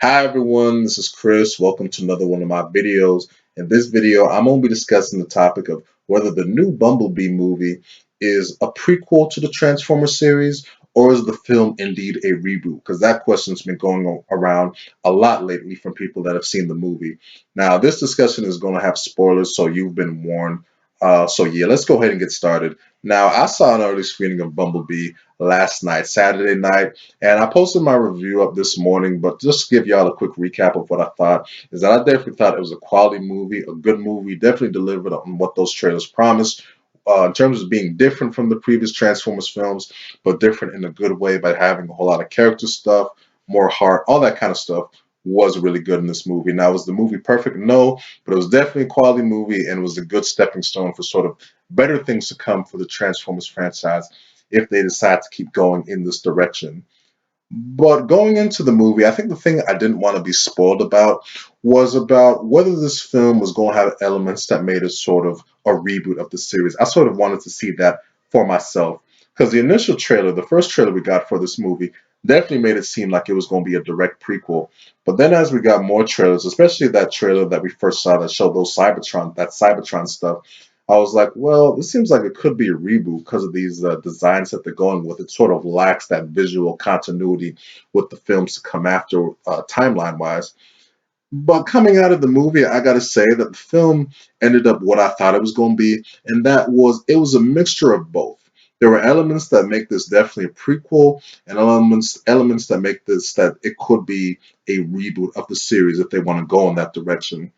Hi everyone, this is Chris. Welcome to another one of my videos. In this video, I'm going to be discussing the topic of whether the new Bumblebee movie is a prequel to the Transformers series or is the film indeed a reboot? Because that question's been going around a lot lately from people that have seen the movie. Now, this discussion is going to have spoilers, so you've been warned. So let's go ahead and get started. Now, I saw an early screening of Bumblebee last night, Saturday night. And I posted my review up this morning, but just to give y'all a quick recap of what I thought is that I definitely thought it was a quality movie, a good movie, definitely delivered on what those trailers promised. In terms of being different from the previous Transformers films, but different in a good way by having a whole lot of character stuff, more heart, all that kind of stuff was really good in this movie. Now, was the movie perfect? No, but it was definitely a quality movie and was a good stepping stone for sort of better things to come for the Transformers franchise if they decide to keep going in this direction. But going into the movie, I think the thing I didn't want to be spoiled about was about whether this film was going to have elements that made it sort of a reboot of the series. I sort of wanted to see that for myself because the initial trailer, the first trailer we got for this movie, definitely made it seem like it was going to be a direct prequel. But then as we got more trailers, especially that trailer that we first saw that showed that Cybertron stuff, I was like, well, this seems like it could be a reboot because of these designs that they're going with. It sort of lacks that visual continuity with the films to come after, timeline wise. But coming out of the movie, I gotta say that the film ended up what I thought it was going to be, and that was it was a mixture of both. There were elements that make this definitely a prequel, and elements that make this that it could be a reboot of the series if they want to go in that direction.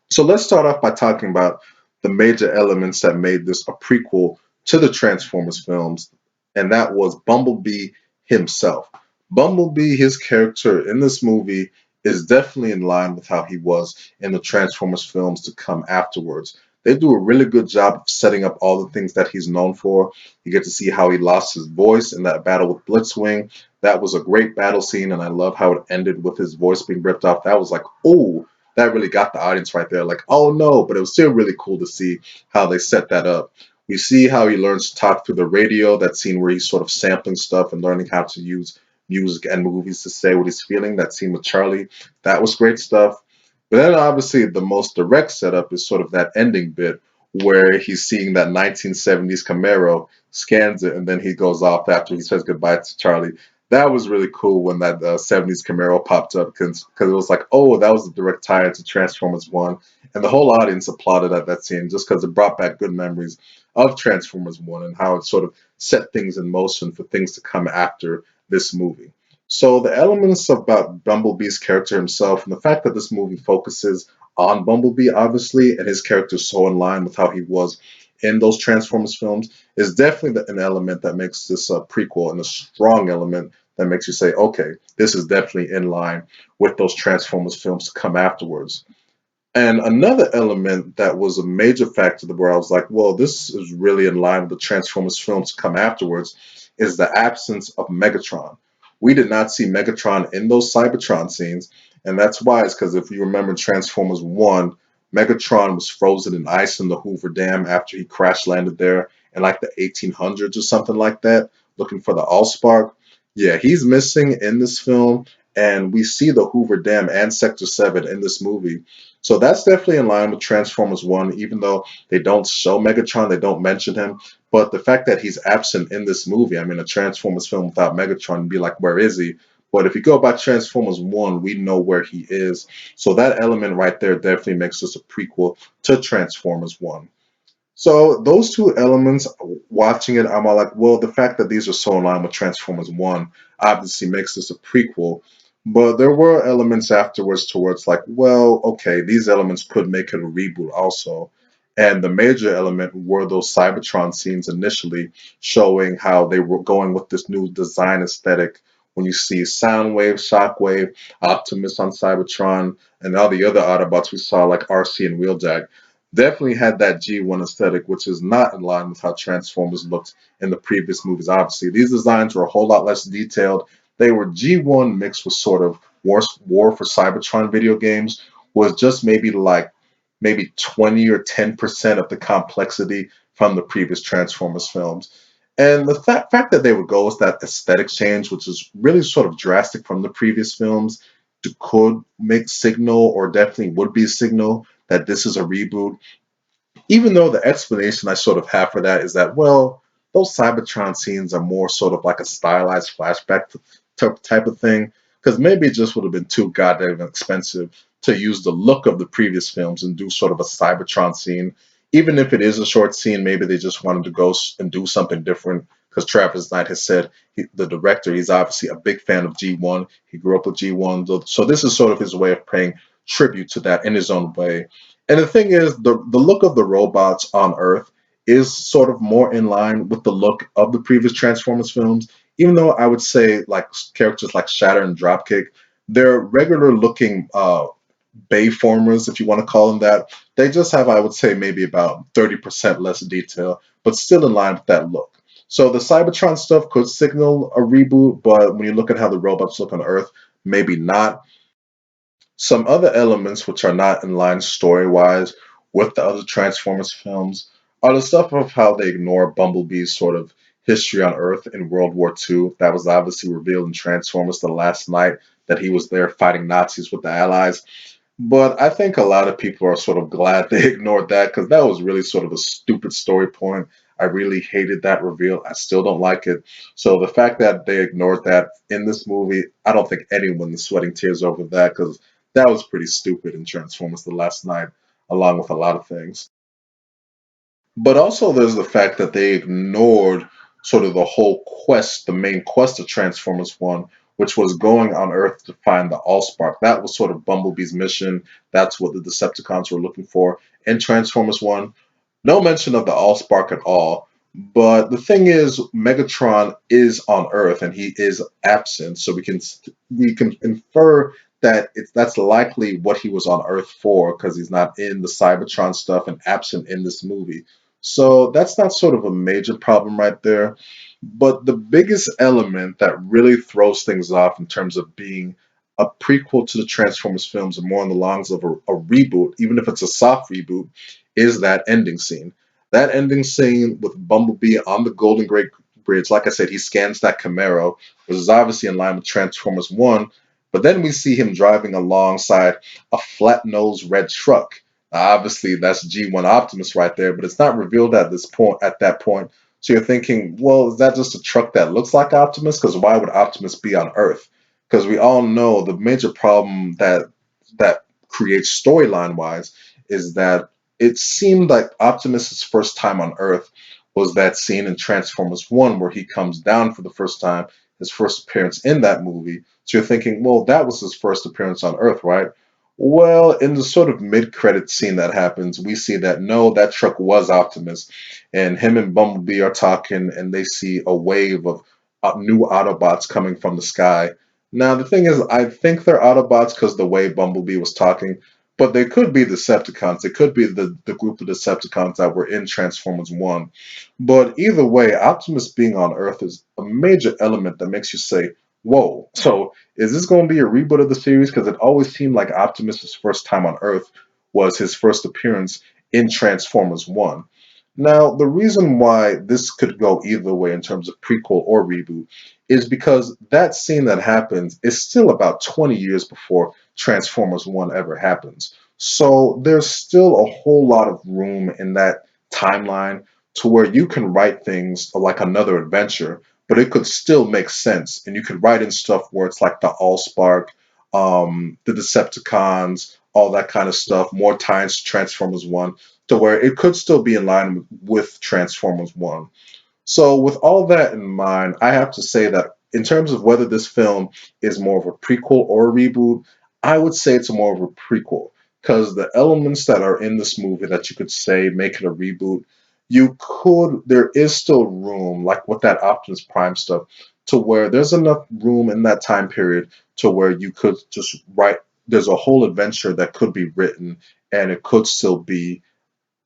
So let's start off by talking about the major elements that made this a prequel to the Transformers films, and that was Bumblebee himself. Bumblebee, his character in this movie, is definitely in line with how he was in the Transformers films to come afterwards. They do a really good job of setting up all the things that he's known for. You get to see how he lost his voice in that battle with Blitzwing. That was a great battle scene, and I love how it ended with his voice being ripped off. That was like, oh, that really got the audience right there. Like, oh no, but it was still really cool to see how they set that up. We see how he learns to talk through the radio, that scene where he's sort of sampling stuff and learning how to use music and movies to say what he's feeling. That scene with Charlie, that was great stuff. But then obviously the most direct setup is sort of that ending bit where he's seeing that 1970s Camaro, scans it, and then he goes off after he says goodbye to Charlie. That was really cool when that 70s Camaro popped up because it was like, oh, that was a direct tie into Transformers 1. And the whole audience applauded at that scene just because it brought back good memories of Transformers 1 and how it sort of set things in motion for things to come after this movie. So the elements about Bumblebee's character himself and the fact that this movie focuses on Bumblebee, obviously, and his character is so in line with how he was in those Transformers films is definitely an element that makes this a prequel and a strong element that makes you say, okay, this is definitely in line with those Transformers films to come afterwards. And another element that was a major factor where I was like, well, this is really in line with the Transformers films to come afterwards is the absence of Megatron. We did not see Megatron in those Cybertron scenes, and that's why it's because if you remember Transformers 1, Megatron was frozen in ice in the Hoover Dam after he crash landed there in like the 1800s or something like that, looking for the Allspark. Yeah, he's missing in this film, and we see the Hoover Dam and Sector 7 in this movie. So that's definitely in line with Transformers 1, even though they don't show Megatron, they don't mention him. But the fact that he's absent in this movie, I mean, a Transformers film without Megatron, would be like, where is he? But if you go by Transformers 1, we know where he is. So that element right there definitely makes this a prequel to Transformers 1. So those two elements, watching it, I'm all like, well, the fact that these are so in line with Transformers 1 obviously makes this a prequel. But there were elements afterwards towards like, well, okay, these elements could make it a reboot also. And the major element were those Cybertron scenes initially showing how they were going with this new design aesthetic. When you see Soundwave, Shockwave, Optimus on Cybertron, and all the other Autobots we saw like RC and Wheeljack, definitely had that G1 aesthetic, which is not in line with how Transformers looked in the previous movies. Obviously, these designs were a whole lot less detailed. They were G1 mixed with sort of War for Cybertron video games, was just maybe 20 or 10% of the complexity from the previous Transformers films. And the fact that they would go with that aesthetic change, which is really sort of drastic from the previous films, could make signal, or definitely would be a signal that this is a reboot, even though the explanation I sort of have for that is that, well, those Cybertron scenes are more sort of like a stylized flashback type of thing, because maybe it just would have been too goddamn expensive to use the look of the previous films and do sort of a Cybertron scene. Even if it is a short scene, maybe they just wanted to go and do something different, because Travis Knight has said, the director, he's obviously a big fan of G1. He grew up with G1. So this is sort of his way of paying tribute to that in his own way. And the thing is, the look of the robots on Earth is sort of more in line with the look of the previous Transformers films, even though I would say like characters like Shatter and Dropkick, they're regular looking Bayformers, if you want to call them that. They just have, I would say, maybe about 30% less detail, but still in line with that look. So the Cybertron stuff could signal a reboot, but when you look at how the robots look on Earth, maybe not. Some other elements which are not in line story wise with the other Transformers films are the stuff of how they ignore Bumblebee's sort of history on Earth in World War II. That was obviously revealed in Transformers The Last Night, that he was there fighting Nazis with the Allies. But I think a lot of people are sort of glad they ignored that, because that was really sort of a stupid story point. I really hated that reveal. I still don't like it. So the fact that they ignored that in this movie, I don't think anyone is sweating tears over that, because that was pretty stupid in Transformers The Last Night, along with a lot of things. But also, there's the fact that they ignored sort of the whole quest, the main quest of Transformers 1, which was going on Earth to find the Allspark. That was sort of Bumblebee's mission. That's what the Decepticons were looking for in Transformers 1. No mention of the Allspark at all. But the thing is, Megatron is on Earth and he is absent, so we can infer that that's likely what he was on Earth for, because he's not in the Cybertron stuff and absent in this movie. So that's not sort of a major problem right there. But the biggest element that really throws things off in terms of being a prequel to the Transformers films and more on the lines of a reboot, even if it's a soft reboot, is that ending scene. That ending scene with Bumblebee on the Golden Gate Bridge, like I said, he scans that Camaro, which is obviously in line with Transformers 1, but then we see him driving alongside a flat-nosed red truck. Now, obviously, that's G1 Optimus right there, but it's not revealed at this point. At that point, so you're thinking, well, is that just a truck that looks like Optimus? Because why would Optimus be on Earth? Because we all know the major problem that creates storyline wise is that it seemed like Optimus's first time on Earth was that scene in Transformers 1 where he comes down for the first time, his first appearance in that movie. So you're thinking, well, that was his first appearance on Earth, right? Well, in the sort of mid-credit scene that happens, we see that no, that truck was Optimus, and him and Bumblebee are talking, and they see a wave of new Autobots coming from the sky. Now, the thing is, I think they're Autobots because the way Bumblebee was talking, but they could be Decepticons. It could be the group of Decepticons that were in Transformers 1. But either way, Optimus being on Earth is a major element that makes you say, whoa. So is this going to be a reboot of the series? Because it always seemed like Optimus' first time on Earth was his first appearance in Transformers 1. Now, the reason why this could go either way in terms of prequel or reboot is because that scene that happens is still about 20 years before Transformers 1 ever happens. So there's still a whole lot of room in that timeline to where you can write things like another adventure, but it could still make sense. And you could write in stuff where it's like the Allspark, the Decepticons, all that kind of stuff, more times Transformers 1, to where it could still be in line with Transformers 1. So, with all that in mind, I have to say that in terms of whether this film is more of a prequel or a reboot, I would say it's more of a prequel, because the elements that are in this movie that you could say make it a reboot, there is still room, like with that Optimus Prime stuff, to where there's enough room in that time period to where you could just write, there's a whole adventure that could be written and it could still be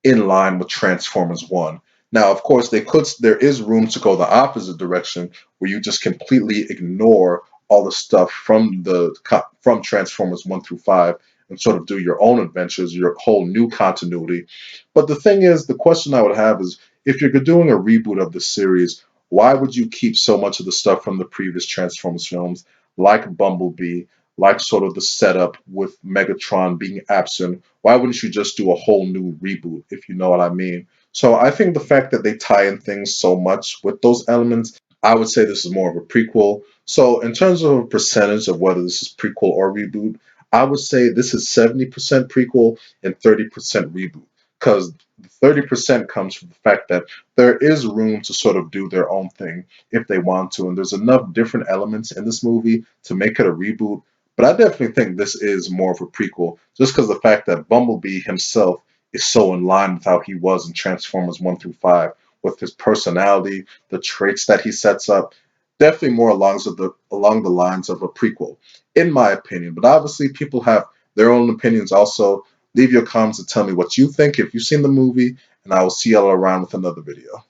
in line with Transformers 1. Now, of course, there is room to go the opposite direction where you just completely ignore all the stuff from Transformers 1 through 5 and sort of do your own adventures, your whole new continuity. But the thing is, the question I would have is, if you're doing a reboot of the series, why would you keep so much of the stuff from the previous Transformers films, like Bumblebee, like sort of the setup with Megatron being absent. Why wouldn't you just do a whole new reboot, if you know what I mean? So I think the fact that they tie in things so much with those elements, I would say this is more of a prequel. So in terms of a percentage of whether this is prequel or reboot, I would say this is 70% prequel and 30% reboot. Because 30% comes from the fact that there is room to sort of do their own thing if they want to. And there's enough different elements in this movie to make it a reboot. But I definitely think this is more of a prequel just because the fact that Bumblebee himself is so in line with how he was in Transformers 1 through 5, with his personality, the traits that he sets up. Definitely more along the lines of a prequel, in my opinion. But obviously, people have their own opinions also. Leave your comments and tell me what you think if you've seen the movie, and I will see y'all around with another video.